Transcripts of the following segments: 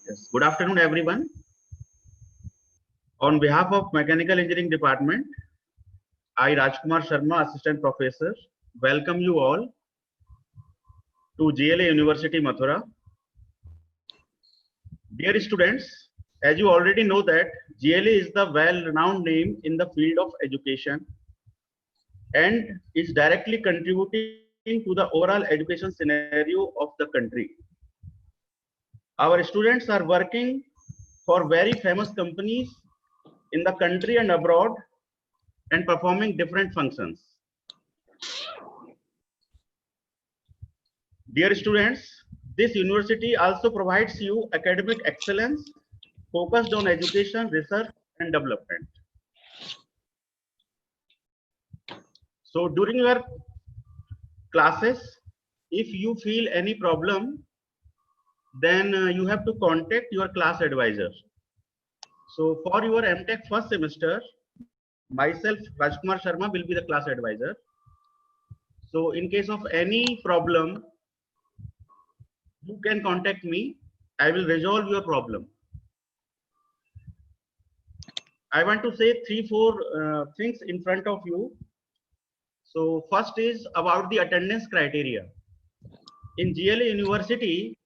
Yes. Good afternoon, everyone. On behalf of Mechanical Engineering Department, I, Rajkumar Sharma, Assistant Professor, welcome you all to GLA University, Mathura. Dear students, as you already know that GLA is the well-renowned name in the field of education and is directly contributing to the overall education scenario of the country. Our students are working for very famous companies in the country and abroad and performing different functions. Dear students, this university also provides you academic excellence focused on education, research and development. So during your classes, if you feel any problem, then you have to contact your class advisor. So for your MTech first semester, myself, Rajkumar Sharma, will be the class advisor. So in case of any problem, you can contact me. I will resolve your problem. I want to say 3-4 things in front of you. So first is about the attendance criteria. In GLA University,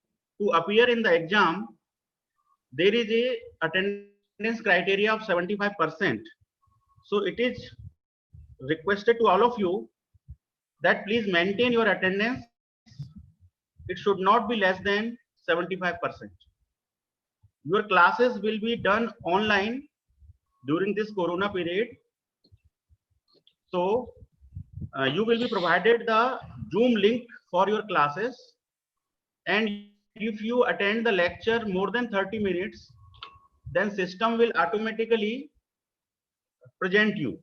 to appear in the exam, there is a attendance criteria of 75%. So it is requested to all of you that please maintain your attendance. It should not be less than 75%. Your classes will be done online during this corona period. So you will be provided the Zoom link for your classes, and if you attend the lecture more than 30 minutes, then system will automatically present you.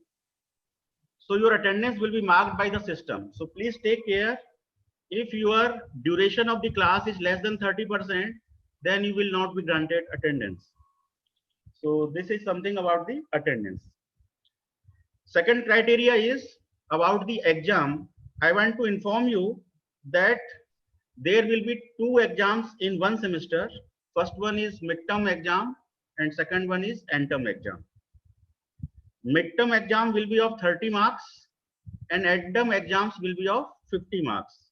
So your attendance will be marked by the system. So please take care. If your duration of the class is less than 30%, then you will not be granted attendance. So this is something about the attendance. Second criteria is about the exam. I want to inform you that there will be 2 exams in one semester. First one is midterm exam and second one is end term exam. Midterm exam will be of 30 marks and end term exams will be of 50 marks.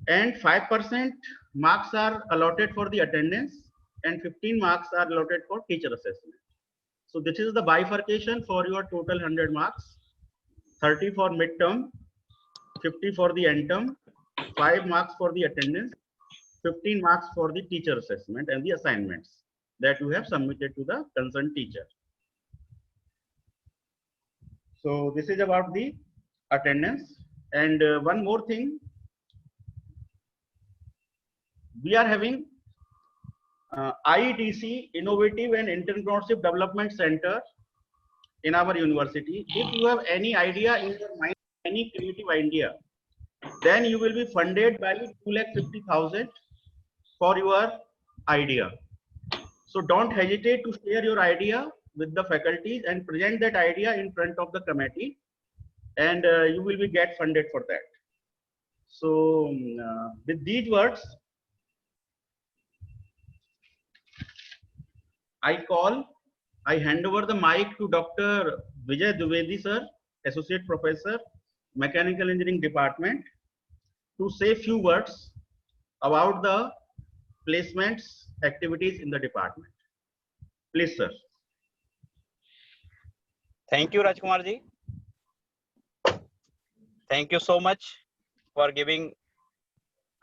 And 5% marks are allotted for the attendance and 15 marks are allotted for teacher assessment. So this is the bifurcation for your total 100 marks. 30 for midterm, 50 for the end term, 5 marks for the attendance, 15 marks for the teacher assessment and the assignments that you have submitted to the concerned teacher. So this is about the attendance. And one more thing, we are having IETC, Innovative and Entrepreneurship Development Center in our university. If you have any idea in your mind, any creative idea, then you will be funded by 2,50,000 for your idea. So don't hesitate to share your idea with the faculties and present that idea in front of the committee, and you will be get funded for that. So with these words, I hand over the mic to Dr. Vijay Dwivedi sir, Associate Professor, Mechanical Engineering Department, to say few words about the placements activities in the department. Please, sir. Thank you, Rajkumar ji. Thank you so much for giving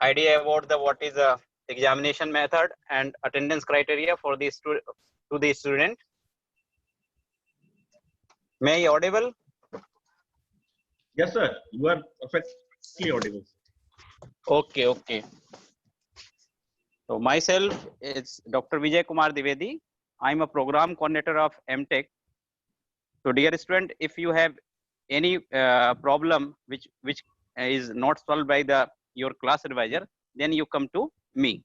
idea about the what is the examination method and attendance criteria for the student. May I audible? Yes, sir. You are perfectly audible. Okay. So myself is Dr. Vijay Kumar Dwivedi. I'm a program coordinator of MTech. So dear student, if you have any problem which is not solved by your class advisor, then you come to me.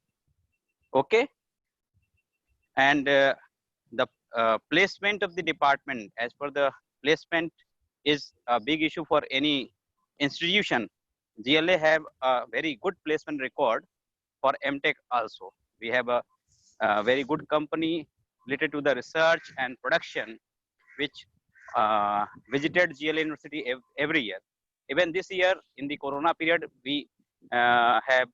Okay. And the placement of the department, as per the placement, is a big issue for any institution. GLA have a very good placement record for MTech also. We have a very good company related to the research and production, which visited GLA University every year. Even this year, in the Corona period, we have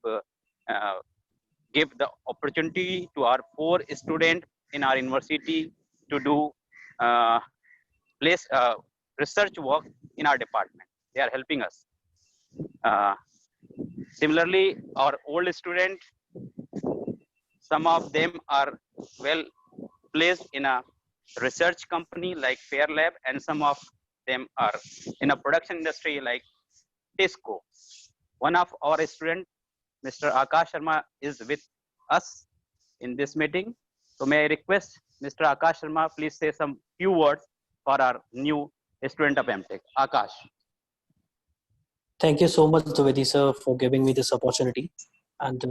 give the opportunity to our 4 students in our university to do uh, place research work in our department. They are helping us. Uh, Similarly, our old student, some of them are well placed in a research company like Fairlab, and some of them are in a production industry like Tisco. One of our students, Mr. Akash Sharma, is with us in this meeting. So may I request Mr. Akash Sharma, please say some few words for our new student of MTech. Akash. Thank you so much, Dwivedi sir, for giving me this opportunity. And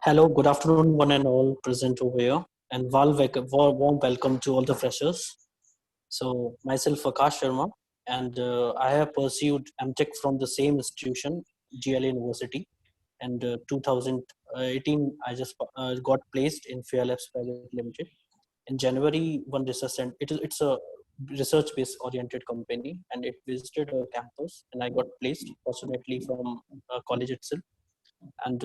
hello, good afternoon, one and all present over here, and warm welcome to all the freshers. So, myself, Akash Sharma, and I have pursued MTech from the same institution, GLA University. And 2018, I just got placed in Fairlabs Private Limited. In January, one research center, it's a research-based oriented company, and it visited a campus, and I got placed, fortunately, from college itself. And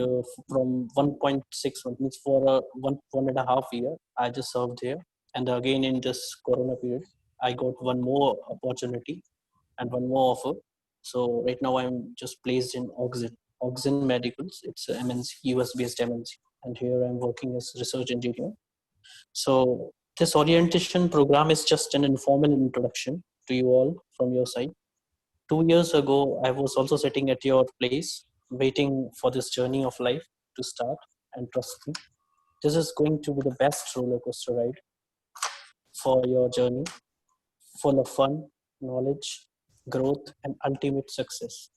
from 1.6 months, means for one and a half year, I just served here. And again, in this Corona period, I got one more opportunity and one more offer. So right now, I'm just placed in Oxen Medicals. It's a MNC, US-based MNC, and here I'm working as research engineer. So this orientation program is just an informal introduction to you all from your side. 2 years ago, I was also sitting at your place, waiting for this journey of life to start. And trust me, this is going to be the best roller coaster ride for your journey, full of fun, knowledge, growth, and ultimate success.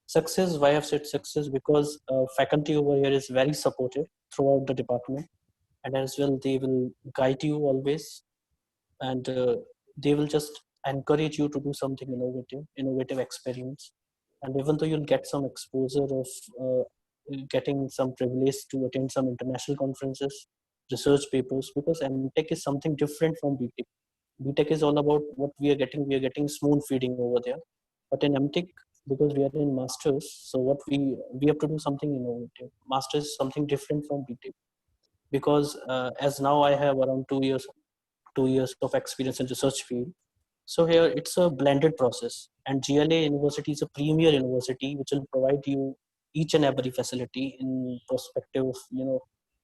Success, why I've said success, because faculty over here is very supportive throughout the department, and as well they will guide you always, and they will just encourage you to do something innovative experiments. And even though you'll get some exposure of getting some privilege to attend some international conferences, research papers, because MTech is something different from BTech. BTech is all about what we are getting. We are getting spoon feeding over there, but in MTech, because we are in masters, so what we have to do something innovative. Masters is something different from BTech, because as now I have around 2 years of experience in research field. So here it's a blended process, and GLA University is a premier university which will provide you each and every facility in perspective of,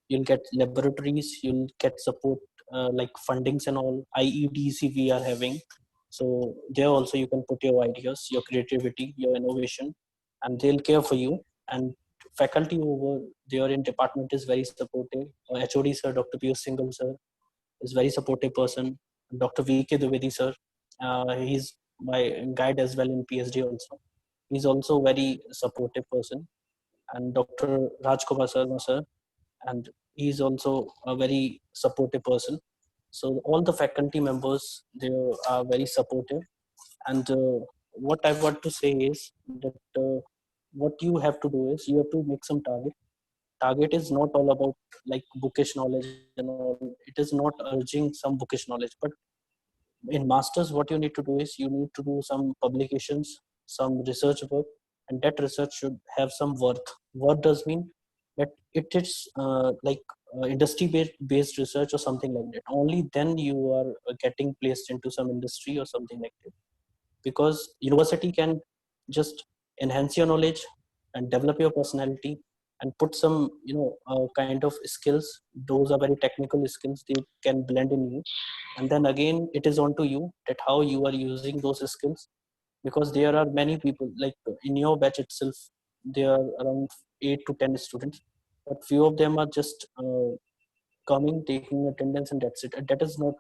you'll get laboratories, you'll get support like fundings and all. IEDC we are having, so there also you can put your ideas, your creativity, your innovation, and they'll care for you. And faculty over there in department is very supportive. HOD sir, Dr. Piyush Singhal sir, is very supportive person. Dr. VK Dwivedi sir, he's my guide as well in PhD also. He's also very supportive person. And Dr. Rajkumar Sharma sir, and he's also a very supportive person. So all the faculty members, they are very supportive. And what I want to say is that what you have to do is you have to make some target is not all about like bookish knowledge and all. It is not urging some bookish knowledge, but in masters what you need to do is you need to do some publications, some research work, and that research should have some worth. What does mean that it is industry based research or something like that. Only then you are getting placed into some industry or something like that, because university can just enhance your knowledge and develop your personality and put some kind of skills. Those are very technical skills, they can blend in you. And then again it is on to you that how you are using those skills, because there are many people like in your batch itself, there are around 8 to 10 students, but few of them are just coming, taking attendance, and that's it. And that is not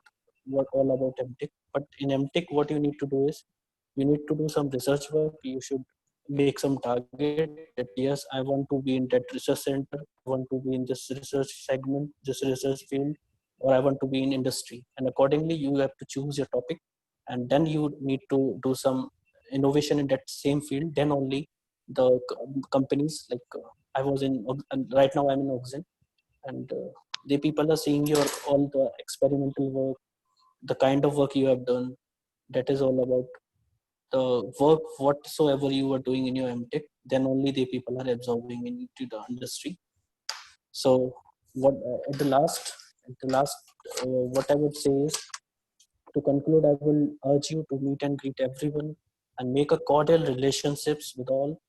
what all about MTech. But in MTech, what you need to do is you need to do some research work. You should make some target that yes, I want to be in that research center, I want to be in this research segment, this research field, or I want to be in industry. And accordingly, you have to choose your topic, and then you need to do some innovation in that same field. Then only the companies like I was in, and right now I'm in Oxen, and the people are seeing your all the experimental work, the kind of work you have done. That is all about the work whatsoever you are doing in your MTech. Then only the people are absorbing into the industry. So what at the last, what I would say is, to conclude, I will urge you to meet and greet everyone and make a cordial relationships with all.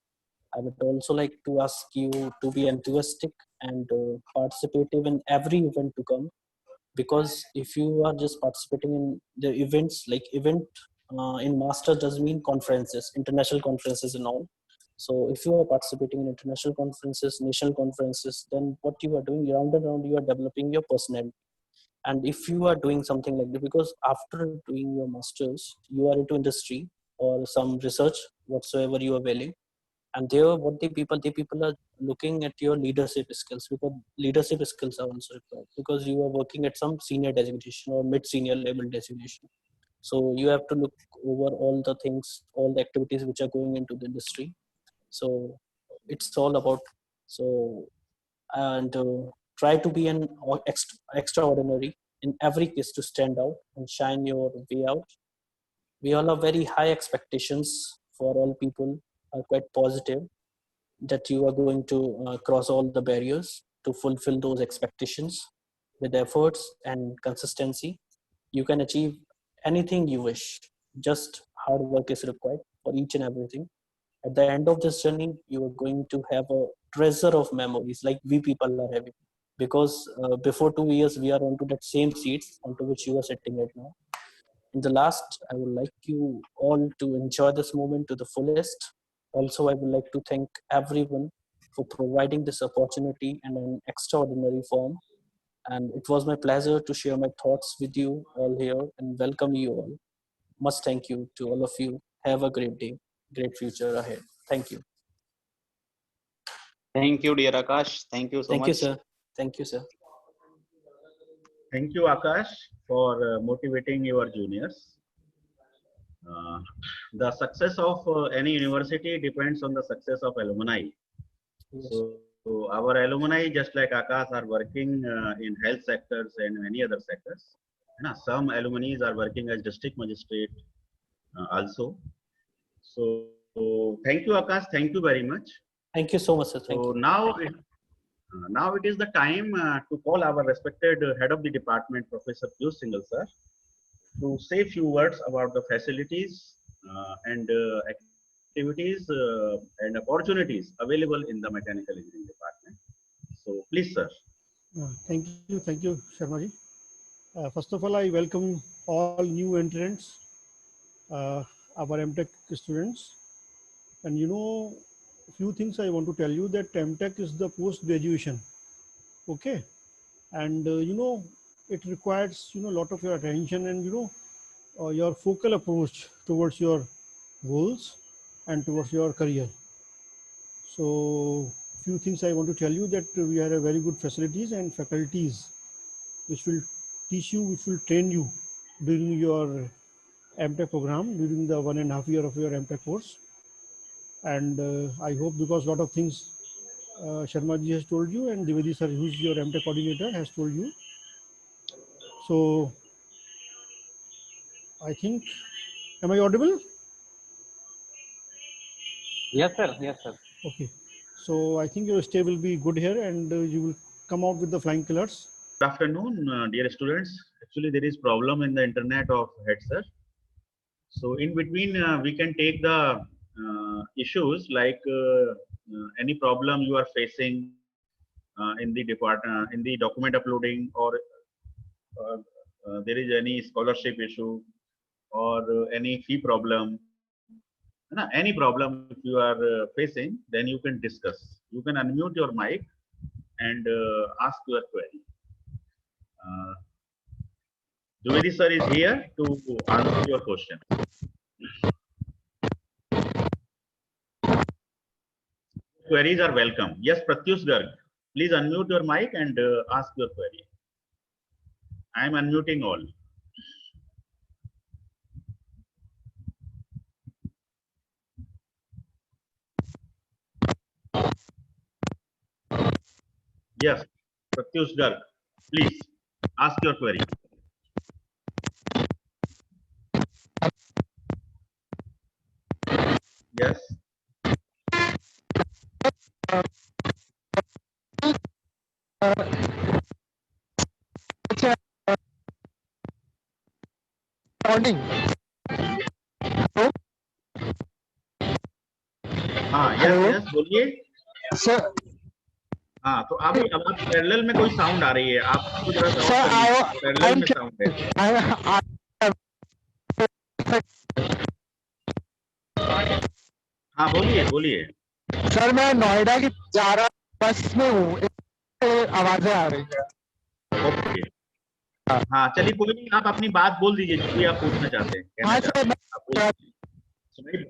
I would also like to ask you to be enthusiastic and participative in every event to come, because if you are just participating in the events, like event in master does mean conferences, international conferences and all. So if you are participating in international conferences, national conferences, then what you are doing, round and round, you are developing your personality. And if you are doing something like that, because after doing your masters you are into industry or some research whatsoever you are valuing, and there what the people are looking at your leadership skills, because leadership skills are also required, because you are working at some senior designation or mid senior level designation. So you have to look over all the things, all the activities which are going into the industry. So it's all about, so, and try to be an extraordinary in every case, to stand out and shine your way out. We all have very high expectations for all people, are quite positive that you are going to cross all the barriers to fulfill those expectations. With efforts and consistency, you can achieve anything you wish. Just hard work is required for each and everything. At the end of this journey, you are going to have a treasure of memories like we people are having. Because before 2 years, we are onto that same seats onto which you are sitting right now. In the last, I would like you all to enjoy this moment to the fullest. Also, I would like to thank everyone for providing this opportunity in an extraordinary form. And it was my pleasure to share my thoughts with you all here and welcome you all. Much thank you to all of you. Have a great day, great future ahead. Thank you. Thank you, dear Akash. Thank you so Thank you, much. sir. Thank you, sir. Thank you, Akash, for motivating your juniors. The success of any university depends on the success of alumni. Yes. So our alumni, just like Akash, are working in health sectors and many other sectors. Some alumni are working as district magistrate also. So thank you, Akash. Thank you very much. Thank you so much, sir. Thank So you. now it is the time to call our respected head of the department, Professor Piyush Singhal sir, to say few words about the facilities and activities and opportunities available in the mechanical engineering department. So please, sir. Thank you, Sharma ji. First of all, I welcome all new entrants, our MTech students. And a few things I want to tell you, that MTech is the post-graduation, okay? And it requires a lot of your attention and your focal approach towards your goals and towards your career. So few things I want to tell you, that we have a very good facilities and faculties which will teach you, which will train you during your MTech program, during the 1.5 year of your MTech course. And I hope, because a lot of things Sharma ji has told you and Divedi sir, who is your MTech coordinator, has told you. So I think, am I audible? Yes, sir. Yes, sir. Okay. So I think your stay will be good here and you will come out with the flying colors. Good afternoon, dear students. Actually, there is problem in the internet of head, sir. So in between, we can take the issues like any problem you are facing in the in the document uploading, or there is any scholarship issue, or any fee problem. Any problem if you are facing, then you can discuss. You can unmute your mic and ask your query. Dwivedi sir is here to answer your question. Queries are welcome. Yes, Pratyush Garg, please unmute your mic and ask your query. I am unmuting all. Yes. Pratyush Garg, please ask your query. Yes. Morning. हाँ, yes Hello? Yes बोलिए। Sir, हाँ, तो अभी अब आप parallel में कोई sound आ रही है, आप उसको जरा सा sir, ऑफ कर लीजिए, पैरेलल I'm में साउंड है। हाँ बोलिए बोलिए। सर मैं नोएडा की जा रहा बस में हूँ, आवाजें आ रही है। ओके। हाँ चलिए कोई नहीं, आप अपनी बात बोल दीजिए, जो भी आप पूछना चाहते हैं, कहना हाँ चाहते सर, हैं, आप बोल दीजिए। सुनाइए।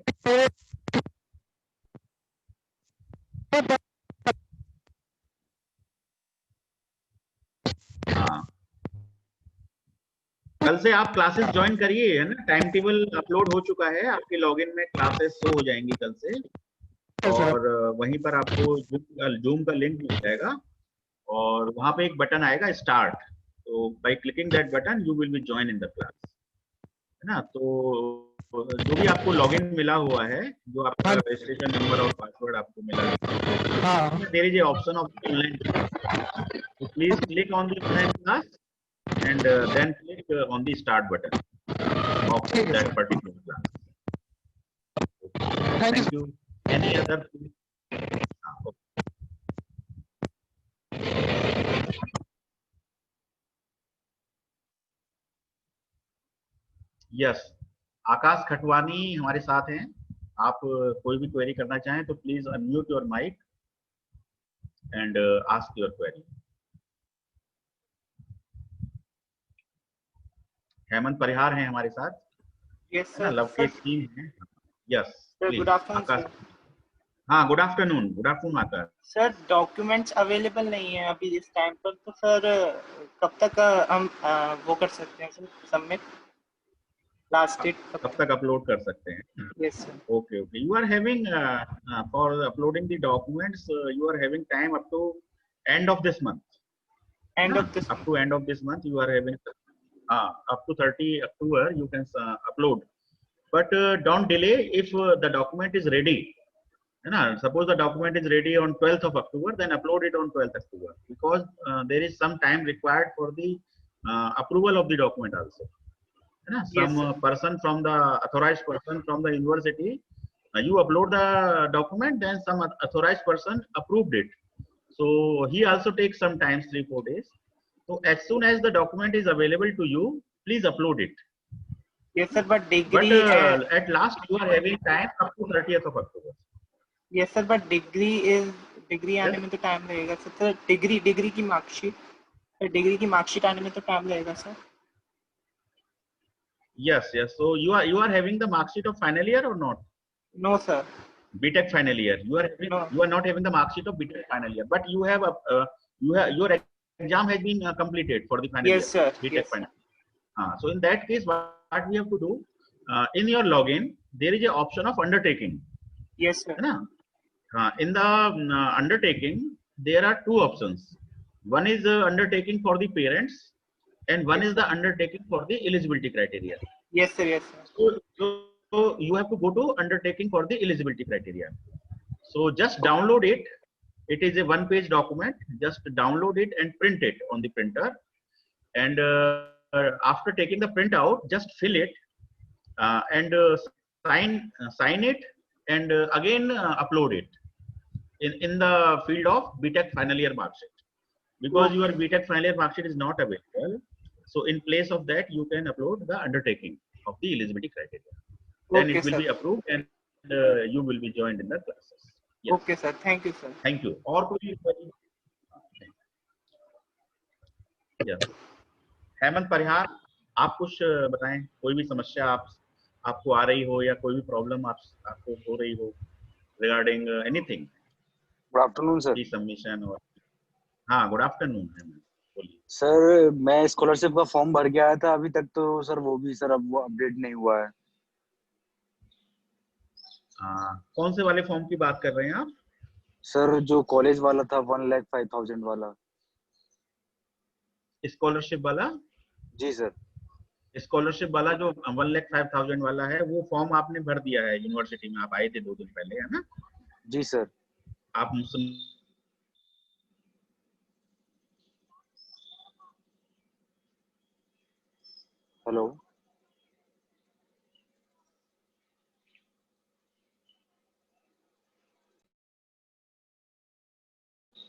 हाँ, कल से आप क्लासेस ज्वाइन करिए, है ना, टाइम टेबल अपलोड हो चुका है, आपके लॉगिन में क्लासेस शो हो जाएंगी कल से, और वहीं पर आपको जूम का लिंक मिल जाएगा, और वहां पे एक बटन आएगा स्टार्ट, तो by clicking that button you will be join in the class, है ना। तो जो भी आपको लॉगिन मिला हुआ है, जो आपका रजिस्ट्रेशन नंबर और पासवर्ड आपको मिला है, हाँ, there is a option of online class, तो please click on the online class and then click on the start button of ठीक है that sir, particular class. Thank you. Thank you. Any other? Okay. Yes. आकाश खटवानी हमारे साथ हैं। आप कोई भी query करना चाहें तो please unmute your mic and ask your query. Hemant Parihar हैं हमारे साथ, Yes, है ना, sir. लवकेश टीम है। Yes Sir, please good afternoon, Akash. sir. हाँ, good afternoon Akash. Sir documents available नहीं है अभी इस टाइम पर, तो सर कब तक हम वो कर सकते हैं सर सबमिट, लास्ट डेट कब तक अपलोड कर सकते हैं? Yes sir. Okay, okay. You are having for uploading the documents. You are having time up to end of this month. And Na? Of this Up to end of this month, you are having up to 30 October. You can upload, but don't delay. If the document is ready, na? Suppose the document is ready on 12th of October, then upload it on 12th October, because there is some time required for the approval of the document also. Na? Yes, Some sir. person from the authorized person from the university, you upload the document, then some authorized person approved it, so he also takes some time, 3-4 days. So as soon as the document is available to you, please upload it, yes sir but but degree at last you are having time up to 30th of October. Yes sir but degree आने Yes? में तो time लगेगा sir. Sir degree की marksheet आने में तो time लगेगा sir. Yes, so you are having the mark sheet of final year or not? No sir, BTech final year, you are having, No. you are not having the mark sheet of BTech final year, but you have your exam has been completed for the final yes year, sir, BTech yes final. So in that case, what we have to do, in your login, there is a option of undertaking. Yes sir, है ना? In the undertaking, there are two options. One is undertaking for the parents, and one is the undertaking for the eligibility criteria. Yes sir, yes sir, So you have to go to undertaking for the eligibility criteria. So just download it. It is a one-page document. Just download it and print it on the printer. And after taking the print out, just fill it and sign it, and again upload it in the field of BTech final year mark sheet, because your BTech final year mark sheet is not available. So in place of that, you can upload the undertaking of the eligibility criteria. Then Okay, it will sir. be approved, and you will be joined in the classes. Yes. Okay sir, thank you sir. Thank you. और कोई query? Yes. Hemant परिहार, आप कुछ बताएं, कोई भी समस्या आपको आ रही हो, या कोई भी प्रॉब्लम आपको हो रही हो regarding anything, good afternoon sir. Submission और। हाँ, गुड आफ्टरनून हेमंत, बोलिए। सर मैं स्कॉलरशिप का फॉर्म भर के आया था, अभी तक तो सर वो भी सर अब वो अपडेट नहीं हुआ है। कौन से वाले फॉर्म की बात कर रहे हैं आप? सर जो कॉलेज वाला था 1,05,000 वाला। स्कॉलरशिप वाला, जी सर। स्कॉलरशिप वाला जो 1,05,000 वाला है, वो फॉर्म आपने भर दिया है यूनिवर्सिटी में, आप आए थे 2 दिन पहले, है ना? जी सर। आप मुस्लिम hello.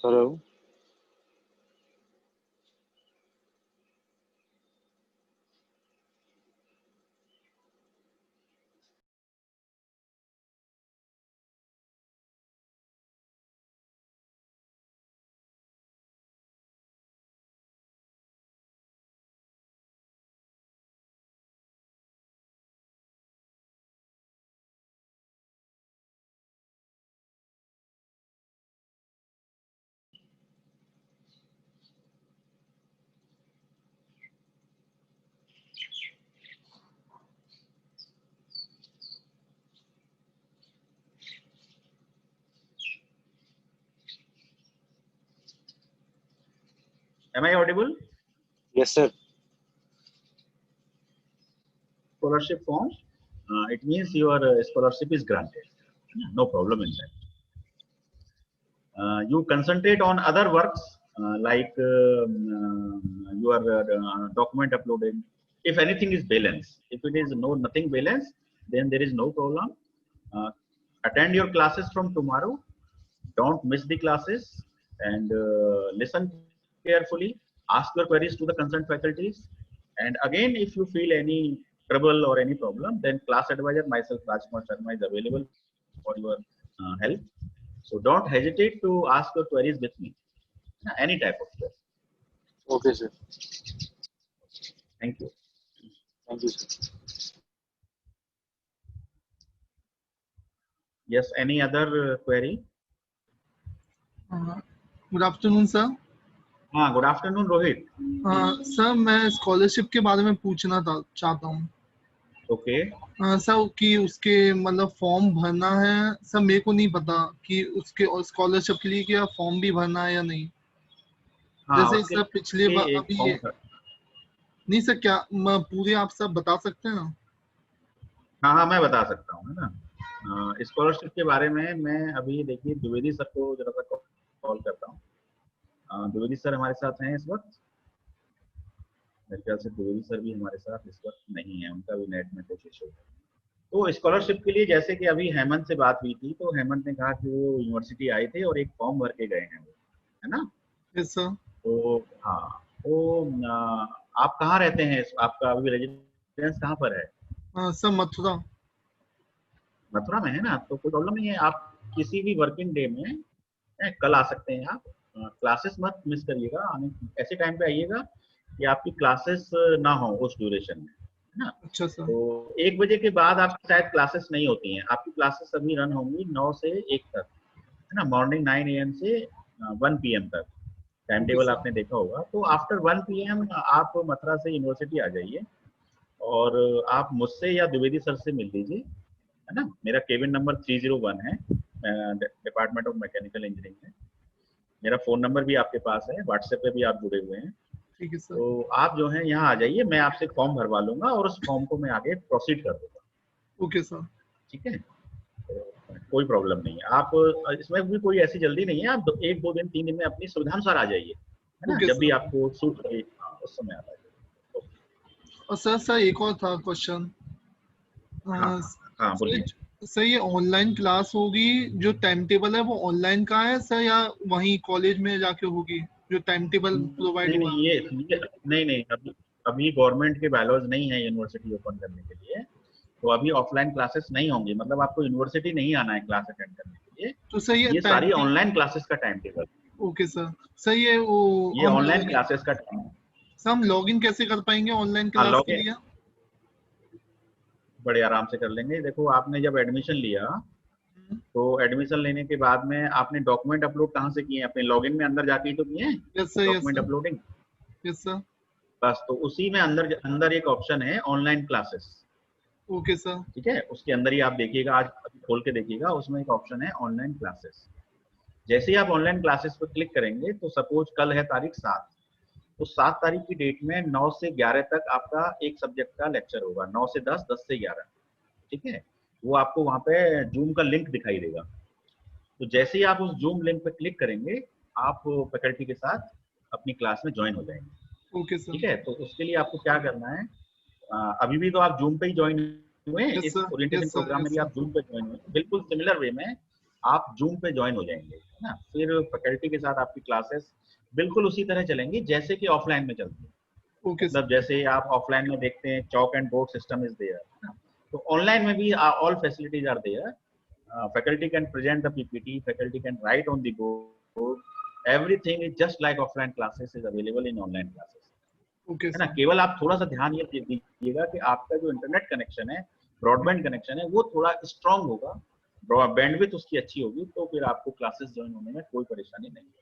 Hello. Am I audible? Yes sir. Scholarship form, it means your scholarship is granted. No problem in that. You concentrate on other works like your document uploading. If anything is balanced, if it is nothing balanced, then there is no problem. Attend your classes from tomorrow. Don't miss the classes and listen carefully. Ask your queries to the concerned faculties. And again, if you feel any trouble or any problem, then class advisor myself, Rajkumar Sharma, is available for your help. So don't hesitate to ask your queries with me. Any type of query. Okay sir. Thank you. Thank you sir. Yes, any other query? Good afternoon sir. Good afternoon, Rohit. Sir मैं scholarship के बारे में पूछना चाहता हूँ Okay. Sir कि उसके मतलब फॉर्म भरना है। सर मेरे को नहीं पता कि उसके स्कॉलरशिप के लिए क्या फॉर्म भी भरना है या नहीं। जैसे उसके सर पिछले बार लिए एक अभी फॉर्म नहीं सर, क्या पूरे आप सब बता सकते हैं ना? हाँ, मैं बता सकता हूँ, है ना। स्कॉलरशिप के बारे में मैं अभी देखिए द्विवेदी सर को जरा सा कॉल करता हूँ। द्विवेदी सर हमारे साथ हैं इस वक्त? मेरे ख्याल से द्विवेदी सर भी हमारे साथ इस वक्त नहीं है, उनका भी नेट में कुछ इशू है। तो स्कॉलरशिप के लिए जैसे कि अभी हेमंत से बात हुई थी, तो हेमंत ने कहा कि वो यूनिवर्सिटी आए थे और एक फॉर्म भर के गए हैं वो, है ना? Yes sir. तो हाँ, तो आप कहाँ रहते हैं? आपका अभी रेजिडेंस कहाँ पर है? सर मथुरा। मथुरा में है ना, तो कोई प्रॉब्लम नहीं है। आप किसी भी वर्किंग डे में कल आ सकते हैं आप। क्लासेस मत मिस करिएगा, ऐसे टाइम पे आइएगा कि आपकी क्लासेस ना हो उस ड्यूरेशन में, है ना? अच्छा सर। तो 1 बजे के बाद आपकी शायद क्लासेस नहीं होती हैं। आपकी क्लासेस अभी रन होंगी 9 से 1 तक, है ना? मॉर्निंग 9 AM से 1 PM तक टाइम टेबल आपने देखा होगा। तो आफ्टर 1 PM आप मथुरा से यूनिवर्सिटी आ जाइए और आप मुझसे या द्विवेदी सर से मिल लीजिए, है ना? मेरा केबिन नंबर 301 है, डिपार्टमेंट ऑफ मैकेनिकल इंजीनियरिंग है। मेरा फोन नंबर भी आपके पास है, व्हाट्सएप पे भी आप जुड़े हुए हैं। ठीक है सर। तो आप जो है यहाँ आ जाइए, मैं आपसे फॉर्म भरवा लूंगा और उस फॉर्म को मैं आगे प्रोसीड कर दूंगा। Okay sir. ठीक है, तो कोई प्रॉब्लम नहीं है। आप इसमें भी कोई ऐसी जल्दी नहीं है, आप 1-2 दिन 3 दिन में अपनी सुविधानुसार आ जाइए, है ना? ओके जब भी सर। आपको सूट करे उस समय आ जाइए। और सर एक और था क्वेश्चन। हाँ, बोलिए। सर ये ऑनलाइन क्लास होगी, जो टाइम टेबल है वो ऑनलाइन का है सर या वहीं कॉलेज में जाके होगी जो टाइम टेबल प्रोवाइड नहीं हुआ? नहीं, ये नहीं, अभी गवर्नमेंट के बैलॉज नहीं है यूनिवर्सिटी ओपन करने के लिए, तो अभी ऑफलाइन क्लासेस नहीं होंगी। मतलब आपको यूनिवर्सिटी नहीं आना है क्लास अटेंड करने के लिए। तो सर ये सारी ऑनलाइन क्लासेस का time table. Okay sir. Sir ये वो ये ऑनलाइन क्लासेस का टाइम। सर हम लॉगिन कैसे कर पाएंगे ऑनलाइन हाँ, क्लास के लिए? बड़े आराम से कर लेंगे। देखो, आपने जब एडमिशन लिया तो एडमिशन लेने के बाद में आपने डॉक्यूमेंट अपलोड कहाँ से किए? अपने लॉगिन में अंदर जाके ही तो किए हैं yes sir. Document uploading. Yes sir. बस, तो उसी में अंदर एक ऑप्शन है ऑनलाइन क्लासेस। Okay sir. ठीक है, उसके अंदर ही आप देखिएगा, आज खोल के देखिएगा, उसमें एक ऑप्शन है ऑनलाइन क्लासेस। जैसे ही आप ऑनलाइन क्लासेस पर क्लिक करेंगे तो सपोज कल है तारीख 7, तो 7 तारीख की डेट में 9 से 11 तक आपका एक सब्जेक्ट का लेक्चर होगा, 9 से 10, 10 से 11, ठीक है। वो आपको वहाँ पे जूम का लिंक दिखाई देगा। तो जैसे ही आप उस जूम लिंक पे क्लिक करेंगे, आप फैकल्टी के साथ अपनी क्लास में ज्वाइन हो जाएंगे। Okay sir. ठीक है, तो उसके लिए आपको क्या करना है, अभी भी तो आप जूम पे ही ज्वाइन हुए हैं, Yes, इस sir. Orientation Yes, sir. Programme में Yes, भी आप जूम पे ज्वाइन हुए हैं, बिल्कुल सिमिलर वे में आप जूम पे ज्वाइन हो जाएंगे, है ना। फिर फैकल्टी के साथ आपकी क्लासेस बिल्कुल उसी तरह चलेंगी जैसे कि ऑफलाइन में चलती है। Okay sir. मतलब जैसे आप ऑफलाइन में देखते हैं chalk and board system is there, तो ऑनलाइन में भी all facilities are there. Faculty can present the PPT, faculty can write on the board, everything is just like offline classes is available in online classes, okay है ना। Sir. केवल आप थोड़ा सा ध्यान ये दीजिएगा कि आपका जो इंटरनेट कनेक्शन है, ब्रॉडबैंड कनेक्शन है, वो थोड़ा स्ट्रांग होगा, बैंडविड्थ उसकी अच्छी होगी, तो फिर आपको क्लासेस ज्वाइन होने में कोई परेशानी नहीं है।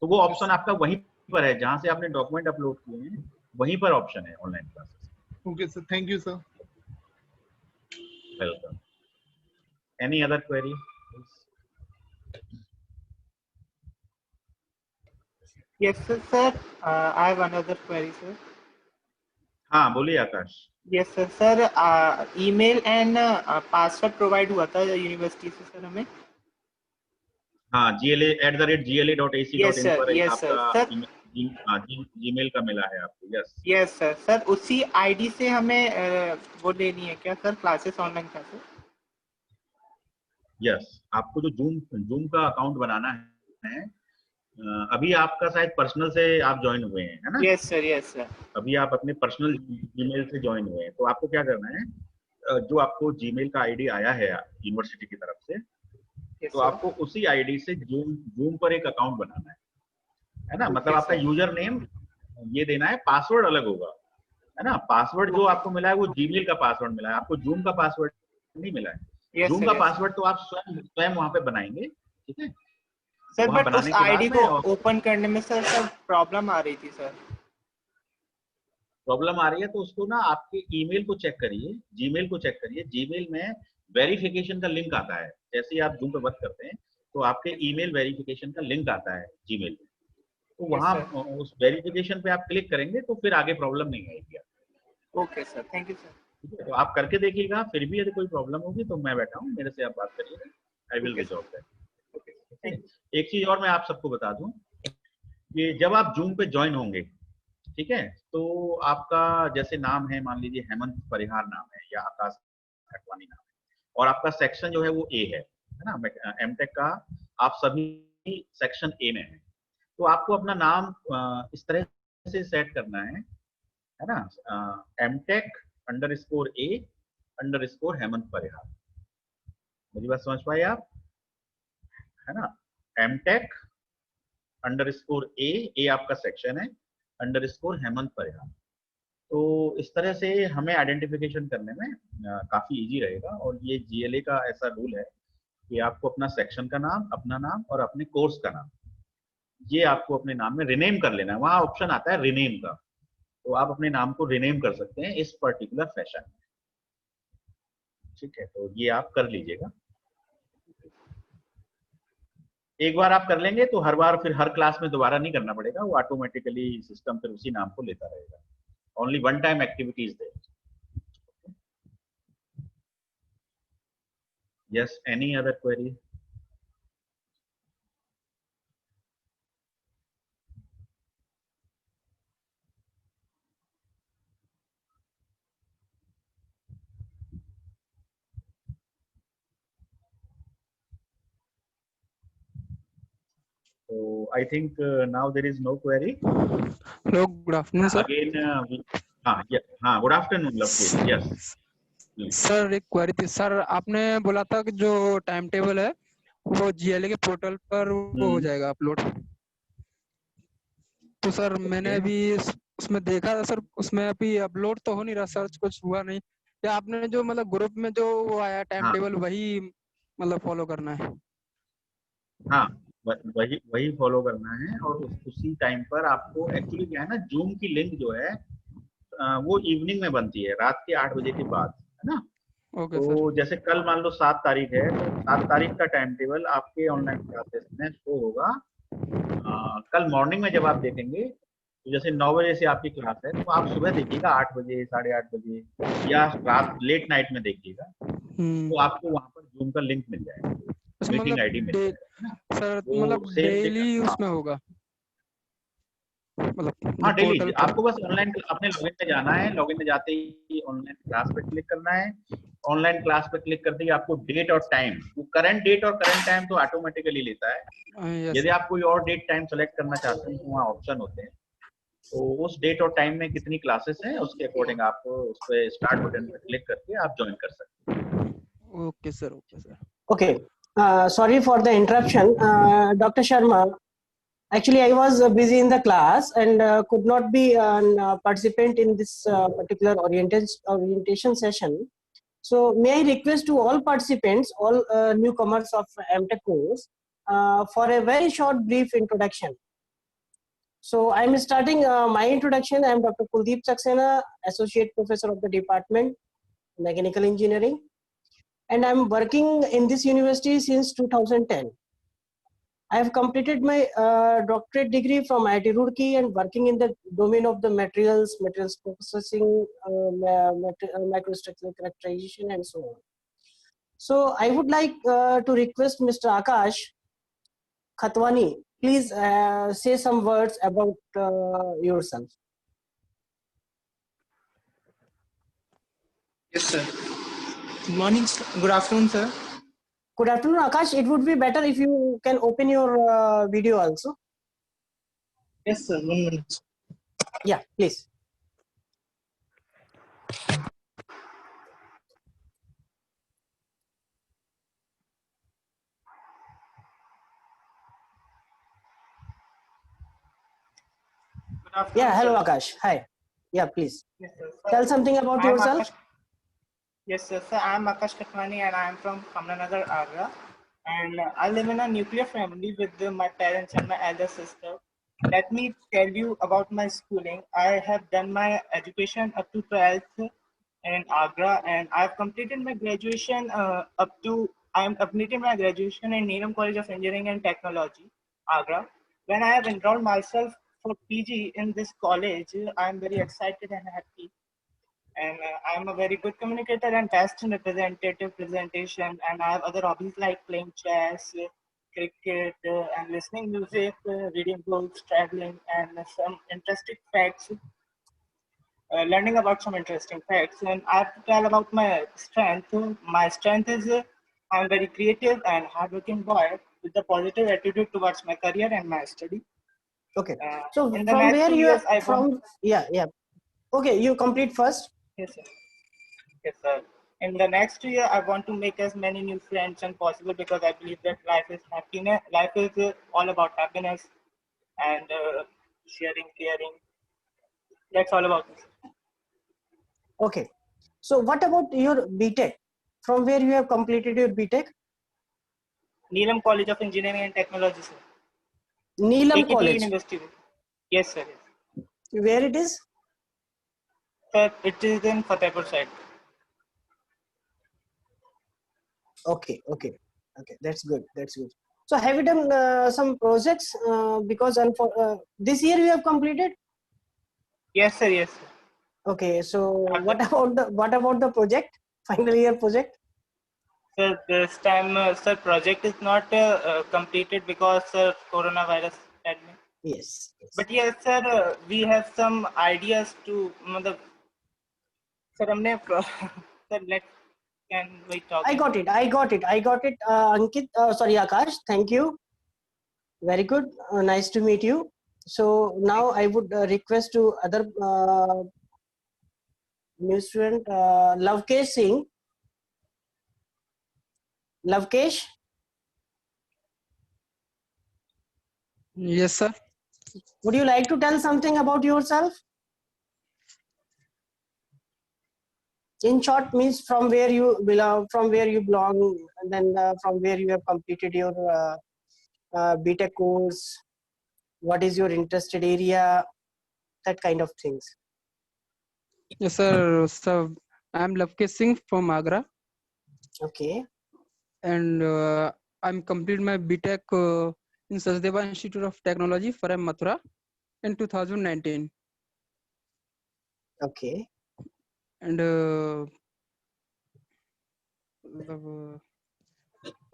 तो वो ऑप्शन आपका वहीं पर है, जहां से आपने डॉक्यूमेंट अपलोड किए हैं वहीं पर ऑप्शन है online classes. Okay sir, thank you sir. Welcome. Any other query? Yes, sir. I have another query, sir. हाँ बोलिए आकाश। Yes, sir. Sir, email and password provide हुआ था यूनिवर्सिटी से सर हमें। हाँ, gla@gla.ac.in Yes, sir. पर Yes, sir. आपका Sir, Gmail का मिला है आपको। Yes yes, sir. सर उसी आईडी से हमें वो लेनी है क्या sir, classes, online classes? Yes, आपको जो जूम का अकाउंट बनाना है, अभी आपका शायद पर्सनल से आप ज्वाइन हुए हैं, है ना। Yes, sir. Yes, sir. अभी आप अपने पर्सनल जीमेल से ज्वाइन हुए हैं, तो आपको क्या करना है, जो आपको जीमेल का आईडी आया है यूनिवर्सिटी की तरफ से, Yes, तो sir. आपको उसी आईडी से जूम पर एक अकाउंट बनाना है ना। मतलब Okay, आपका sir. यूजर नेम ये देना है, पासवर्ड अलग होगा, है ना। पासवर्ड जो आपको मिला है वो जीमेल का पासवर्ड मिला है, आपको जूम का पासवर्ड नहीं मिला है। Yes, zoom sir. का Yes, पासवर्ड तो आप स्वयं वहां पे बनाएंगे, ठीक है। सर वहां बट उस बनाने के आईडी बाद को में ओपन करने में सर प्रॉब्लम आ रही थी सर। प्रॉब्लम आ रही है तो उसको ना आपके ईमेल को चेक करिए, जीमेल को चेक करिए। जीमेल में वेरिफिकेशन का लिंक आता है, जैसे ही आप जूम पे वर्क करते हैं तो आपके ईमेल वेरिफिकेशन का लिंक आता है जीमेल में, तो वहां उस वेरिफिकेशन पे आप क्लिक करेंगे तो फिर आगे प्रॉब्लम नहीं आएगी। Okay sir, thank you sir. ठीक है, तो आप करके देखिएगा, फिर भी यदि कोई प्रॉब्लम होगी तो मैं बैठा हूँ, मेरे से आप बात करिएगा, आई विल रिजॉल्व दैट। एक चीज और मैं आप सबको बता दूं कि जब आप जूम पे ज्वाइन होंगे, ठीक है, तो आपका जैसे नाम है, मान लीजिए हेमंत परिहार नाम है या आकाश खटवानी नाम है, और आपका सेक्शन जो है वो ए है ना, एमटेक का आप सभी सेक्शन ए में है, तो आपको अपना नाम इस तरह से सेट करना है ना, mtech_a_हेमंत परिहार। मेरी बात समझ पाए आप, है ना। mtech_a आपका सेक्शन है, _हेमंत परिहार। तो इस तरह से हमें आइडेंटिफिकेशन करने में काफी इजी रहेगा। और ये जीएलए का ऐसा रूल है कि आपको अपना सेक्शन का नाम, अपना नाम और अपने कोर्स का नाम, ये आपको अपने नाम में रिनेम कर लेना है। वहां ऑप्शन आता है रिनेम का, तो आप अपने नाम को रिनेम कर सकते हैं इस पर्टिकुलर फैशन में, ठीक है। तो ये आप कर लीजिएगा, एक बार आप कर लेंगे तो हर बार फिर हर क्लास में दोबारा नहीं करना पड़ेगा, वो ऑटोमेटिकली सिस्टम फिर उसी नाम को लेता रहेगा। Only one time activities there. Yes, any other query? So I think now there is no query. Hello, good afternoon, sir. Again, good afternoon, Lovepreet. Yes. Sir एक क्वेरी थी सर, आपने बोला था कि जो टाइम टेबल है वो GLA के पोर्टल पर वो हो जाएगा अपलोड, तो सर मैंने अभी उसमें देखा था सर, उसमें अभी अपलोड तो हो नहीं रहा सर, कुछ हुआ नहीं। या आपने जो मतलब ग्रुप में जो वो आया टाइम टेबल वही मतलब फॉलो करना है? हाँ, वही फॉलो करना है। और उसी टाइम पर आपको एक्चुअली क्या है ना, जूम की लिंक जो है वो इवनिंग में बनती है, रात के 8 बजे के बाद, है ना। ओके तो सर। जैसे कल मान लो 7 तारीख है, तो 7 तारीख का टाइम टेबल आपके ऑनलाइन क्लासेस में शो होगा कल मॉर्निंग में। जब आप देखेंगे तो जैसे 9 बजे से आपकी क्लास है तो आप सुबह देखिएगा 8 बजे 8:30 बजे या रात लेट नाइट में देखिएगा, तो आपको वहां पर जूम का लिंक मिल जाएगा, अच्छा, मीटिंग मतलब आईडी मिल जाएगा। सर वो मतलब सेम डे डेली उसमें होगा, मतलब हाँ जो डेली पोर्टल आपको बस ऑनलाइन अपने लॉगिन में जाना है, लॉगिन में जाते ही ऑनलाइन क्लास पे क्लिक करना है। ऑनलाइन क्लास पे क्लिक करते ही आपको डेट और टाइम, वो करंट डेट और करंट टाइम तो ऑटोमेटिकली लेता है। यस यदि आप कोई और डेट टाइम सेलेक्ट करना चाहते हैं तो वहाँ ऑप्शन होते हैं, तो उस डेट और टाइम में कितनी क्लासेस हैं उसके अकॉर्डिंग आप उस पे स्टार्ट बटन पे क्लिक करके आप ज्वाइन कर सकते हैं। Okay sir, okay sir. Okay. Sorry for the interruption. Dr. Sharma, actually I was busy in the class and could not be a participant in this particular orientation session. So may I request to all participants, all newcomers of MTech course, for a very short brief introduction. So I'm starting my introduction. I'm Dr. Kuldeep Saxena, Associate Professor of the Department, Mechanical Engineering. And I'm working in this university since 2010. I have completed my doctorate degree from IIT Roorkee and working in the domain of the materials processing, microstructural characterization, and so on. So I would like to request Mr. Akash Khatwani, please say some words about yourself. Yes, sir. Good morning, sir. Good afternoon, sir. Good afternoon, Akash. It would be better if you can open your video also. Yes, sir. 1 minute. Yeah, please. Good afternoon, Yeah, hello sir. Akash. Hi. Yeah, please. Yes, sir. Tell something about I'm yourself. Akash. Yes, sir. Sir, I'm Akash Kathwani and I'm from Kamlanagar, Agra. And I live in a nuclear family with my parents and my elder sister. Let me tell you about my schooling. I have done my education up to 12th in Agra, and I've completed my graduation I'm completing my graduation in Neelam College of Engineering and Technology, Agra. When I have enrolled myself for PG in this college, I'm very excited and happy. And I'm a very good communicator and best in representative presentation. And I have other hobbies like playing chess, cricket, and listening music, reading books, traveling, and some interesting facts. Learning about some interesting facts. And I have to tell about my strength. My strength is I'm very creative and hardworking boy with a positive attitude towards my career and my study. Okay. So In the from next where 2 you years, are from? Yeah. Okay, you complete first. Yes, sir. Yes, sir. In the next year, I want to make as many new friends as possible because I believe that life is happiness. Life is all about happiness and sharing, caring. That's all about it. Okay. So what about your BTech? From where you have completed your BTech? Neelam College of Engineering and Technology, sir. Neelam AKT College. University. Yes, sir. Yes. Where it is? Sir, it is in Fatehpur side. Okay. That's good. So have you done some projects? Because this year you have completed. Yes, sir. Yes, sir. Okay. So what about the project? Final year project? Sir, this time, sir, project is not completed because coronavirus pandemic. Yes. But yes, sir, we have some ideas to. Sir, sir, can we talk? I got it. Ankit, sorry, Akash. Thank you. Very good. Nice to meet you. So now I would request to other new student, Lavkesh Singh. Lavkesh, Yes, sir. would you like to tell something about yourself? In short, means from where you belong, and then from where you have completed your BTech course. What is your interested area? That kind of things. Yes, sir. So I'm Lavkesh Singh from Agra, Okay. and I'm complete my BTech in Sachdeva Institute of Technology, Faram, Mathura, in 2019. Okay. And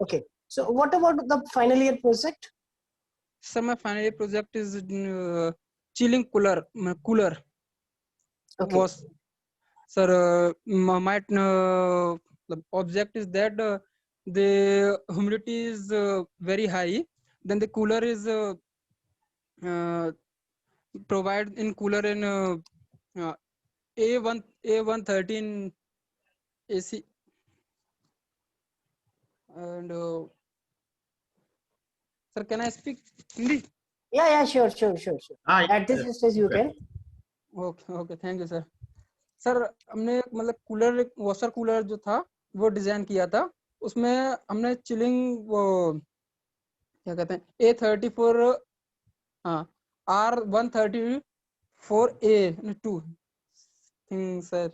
Okay. So what about the final year project? sir, my final year project is chilling cooler. Okay. Was, sir, my the object is that the humidity is very high. Then the cooler is provide in cooler in A113 AC. And sir, can I speak Hindi? Yeah, sure. At this stage you okay. can. Okay thank you sir. Sir हमने मतलब cooler, washer cooler जो था वो design किया था. उसमें हमने chilling वो क्या कहते हैं A34 हाँ R134A2 थिंग सर.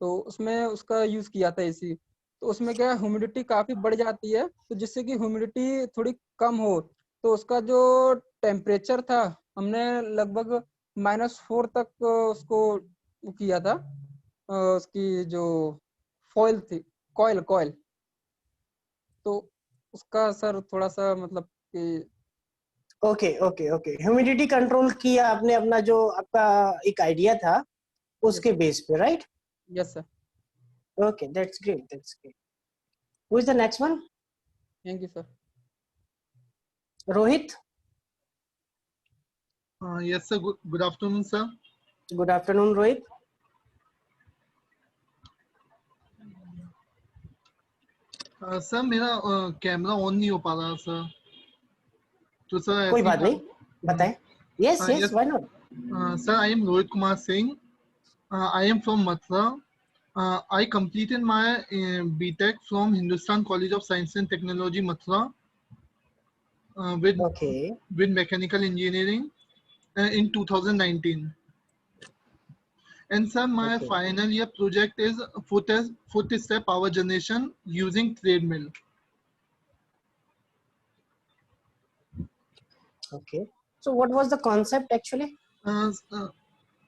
तो उसमें उसका यूज किया था एसी. तो उसमें क्या ह्यूमिडिटी काफी बढ़ जाती है, तो जिससे कि ह्यूमिडिटी थोड़ी कम हो, तो उसका जो टेम्परेचर था हमने लगभग -4 तक उसको किया था. उसकी जो फॉइल थी, कॉइल, तो उसका सर थोड़ा सा मतलब कि ओके. ह्यूमिडिटी कंट्रोल किया आपने अपना जो आपका एक आइडिया था उसके बेस पे, right? Yes sir. Okay, that's great. Who is the next one? Thank you sir. Rohit. Yes, sir. Good afternoon, sir. Good afternoon, Rohit. Sir मेरा कैमरा ऑन नहीं हो पा रहा सर. तो सर कोई बात नहीं, बताएं. Yes, yes. why not? Sir, I am Rohit Kumar Singh. I am from Mathura. I completed my BTech from Hindustan College of Science and Technology, Mathura, with mechanical engineering in 2019. And sir, my final year project is foot step power generation using treadmill. Okay. So what was the concept actually?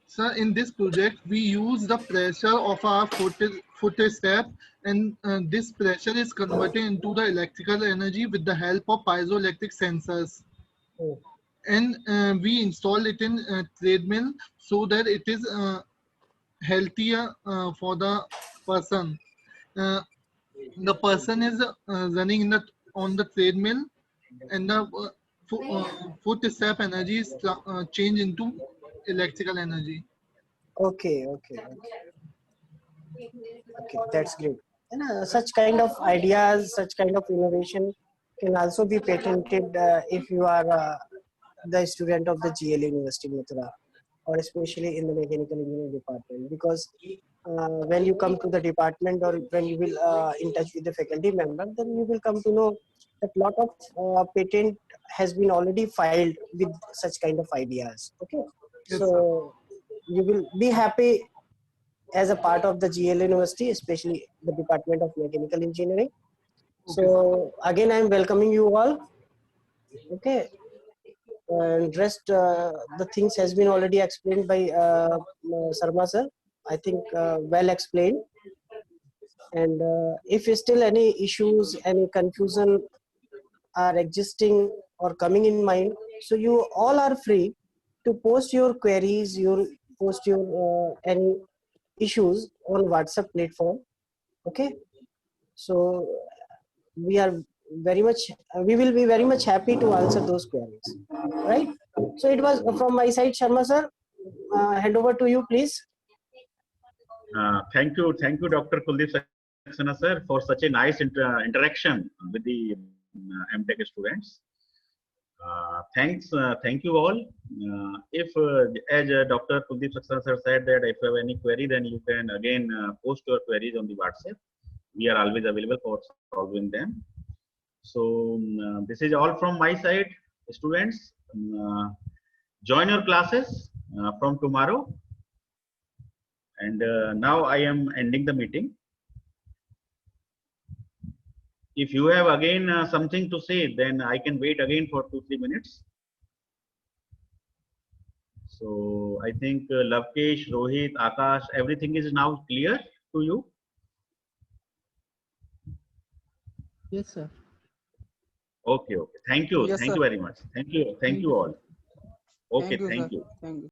Sir, in this project, we use the pressure of our foot step, and this pressure is converted into the electrical energy with the help of piezoelectric sensors. Oh. And we install it in treadmill so that it is healthier for the person. The person is running on the treadmill, and the foot step energy is changed into electrical energy. Okay, that's great. And such kind of ideas, such kind of innovation can also be patented if you are the student of the GL University Mathura, or especially in the mechanical engineering department, because when you come to the department or when you will in touch with the faculty member, then you will come to know that lot of patent has been already filed with such kind of ideas. Okay, yes, so you will be happy as a part of the GL University, especially the Department of Mechanical Engineering. Okay, so again, I am welcoming you all. Okay, and rest the things has been already explained by Sarma sir. I think well explained. And if still any issues, any confusion are existing or coming in mind, so you all are free to post your queries, post your any issues on WhatsApp platform. Okay, so we will be very much happy to answer those queries, right? So it was from my side. Sharma sir, hand over to you, please. Thank you, Dr. Kuldeep Saxena sir, for such a nice interaction with the MTech students. Thank you all. If as Dr. Kuldeep Saxena sir said that if you have any query, then you can again post your queries on the WhatsApp. We are always available for solving them. So this is all from my side, students. Join your classes from tomorrow. And now I am ending the meeting. If you have again something to say, then I can wait again for 2-3 minutes. So I think Lavkesh, Rohit, Akash, everything is now clear to you. Yes, sir. Okay, okay. Thank you. Yes, Thank sir. you very much. Thank you. Thank you all. Okay, Thank you, thank sir. you. Thank you.